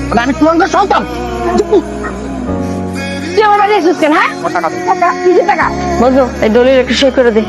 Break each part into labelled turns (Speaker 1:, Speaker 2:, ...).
Speaker 1: মানে আমি তোমার সন্তান।
Speaker 2: তুই আমার বাড়ি এসেছিস কেন? হ্যাঁ, টাকা কিসের টাকা? বুঝলো, এই দলিল একটু সই করে দে।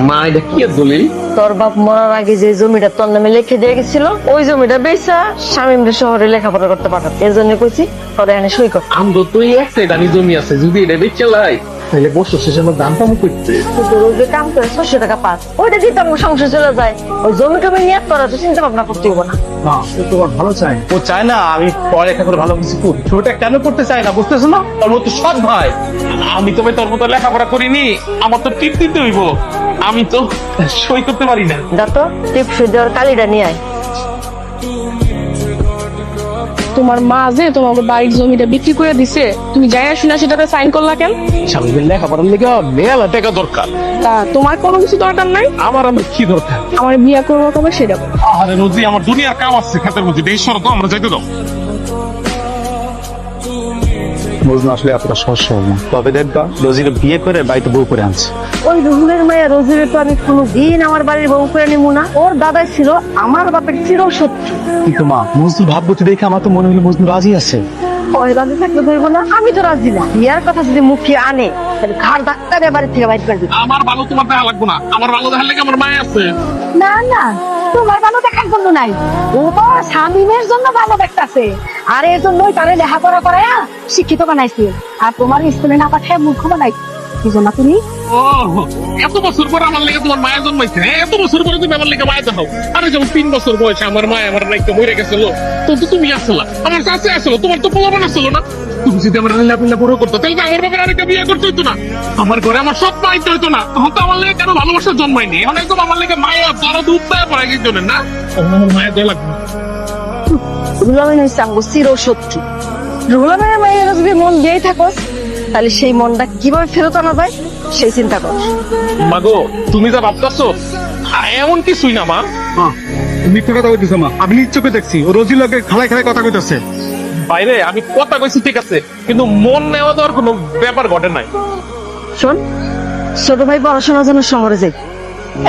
Speaker 1: মা এটা কি দলিল?
Speaker 2: তোর বাপ মরার আগে যে জমিটা তোর নামে লিখে দিয়ে গেছিল, ওই জমিটা বেচা স্বামীমরে শহরে লেখাপড়া করতে পাঠাতে, এর জন্য কইছি তোর এখানে সই কর।
Speaker 1: আমগো তো একটাই দামি জমি আছে, যদি এটা বেচে লাই তাহলে বছর শেষে আমার দাম কম করতে।
Speaker 2: তোর ওই যে কাম করে 600 টাকা পাস, ওইটা দিয়ে তোর সংসার চলে যায়। ওই জমি টমি নিয়ে তোরা তো চিন্তা ভাবনা করতে হবো না।
Speaker 3: না, ও তোমার ভালো চায়। ও চায় না আমি পড়ালেখা করে ভালো কিছু করি। ছোটটা কেন করতে চায় না বুঝতেছো না? ওর মতো সৎ ভাই।
Speaker 1: আমি তো ভাই তোর মতো লেখাপড়া করিনি, আমার তো টিপ দিতে হইব, আমি তো সই করতে পারি না।
Speaker 2: দাতো টিপ সই দেওয়ার কালিটা নিয়ে আয়।
Speaker 4: তোমার মা যে তোমার বাড়ির জমিটা বিক্রি করে দিছে, তুমি যাই না শুনা সেটাতে সাইন করলা কেন?
Speaker 1: স্বামীদের লেখাপড়ার লেগে মেলা টাকা দরকার।
Speaker 4: তা তোমার কোনো কিছু দরকার নাই?
Speaker 1: আমার কি দরকার?
Speaker 4: আমার বিয়া করবো কবে সেটা বলো।
Speaker 1: আরে রোজি, আমার দুনিয়ার কাম আছে খাতের মধ্যে, এই সরো তো, আমরা যাইতে দাও।
Speaker 3: বুঝলো আসলে এতটা সহজ না। তবে দেখবা রোজিকে বিয়ে করে বাড়িতে বউ করে আনছে।
Speaker 2: ওই রুহুলের মায়া রোজিরে তো আমি কোনোদিন আমার বাড়ির বউ করে নিব না। ওর দাদাই ছিল আমার বাপের চিরশত্রু।
Speaker 3: কিন্তু মা, মজনু ভাববতি দেখে আমার তো মনে হলো মজনু রাজি আছে।
Speaker 2: ওই রাজি থাকলে ধরবো না? আমি তো রাজি না। বিয়ার কথা যদি মুখে আনে তাহলে ঘাড় ধাক্কা দিয়ে বাড়ি থেকে বাইর করে দিবে।
Speaker 1: আমার ভালো তোমার দেখা লাগবো না, আমার ভালো দেখার লেগে আমার মায় আছে।
Speaker 2: না না, তোমার ভালো দেখার জন্য নাই, ও তো স্বামীনের জন্য ভালো দেখতেছে। আর এর জন্যই তারে লেখাপড়া করায়া শিক্ষিত বানাইছে, আর তোমার স্কুলে না পাঠায় মূর্খ বানাই। কি জন্য তুমি?
Speaker 1: ও, এত বছর পর আমার লেগে তোমার মায়ের জন্মাইছে, এত বছর পরে তুমি আমার লেগে মায়ের দেখাও। আরে যখন 3 বছর বয়সে আমার মায় আমার নাইকে মরে গেছিল, তো তুমি আসলা, আমার চাচা আসলো, তোমার তো পোলাপান আসলো না। তুমি যদি আমার লীলা বড় করতো তাহলে তো আমার বাবার আরেকটা বিয়ে করতে হইতো না, আমার ঘরে আমার সব পাইতে হইতো না। তখন তো আমার লেগে কেন ভালোবাসা জন্মায়নি, এখন একদম আমার লেগে মায়া বড় দুধ পায় পড়ে গেছে না, তখন আমার মায়ের দেওয়া লাগবে।
Speaker 2: রুলামিন হচ্ছে আঙ্গু চিরশত্রু। রুলামিনের মায়ের যদি মন দিয়েই থাকো তাহলে সেই মনটা কিভাবে ফেরত আনা যায় সেই চিন্তা কর।
Speaker 1: মাগো, তুমি যা ভাবতেছো এমন কিছুই না মা।
Speaker 3: মিথ্যা কথা কইতেছে মা, আমি নিজ চোখে দেখছি ও রোজির লগে খালাই খালাই কথা কইতেছে।
Speaker 1: বাইরে আমি কথা কইছি ঠিক আছে, কিন্তু মন নেওয়া দেওয়ার কোনো ব্যাপার ঘটে নাই।
Speaker 2: শোন, ছোট ভাই পড়াশোনার জন্য শহরে যাই,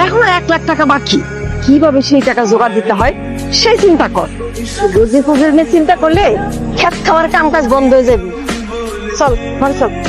Speaker 2: এখন 1 লাখ টাকা বাকি, কিভাবে সেই টাকা জোগাড় দিতে হয় সেই চিন্তা কর। রোজি ফুজের নিয়ে চিন্তা করলে খেত খাওয়ার কাম কাজ বন্ধ হয়ে যাবে। চল ঘরে চল।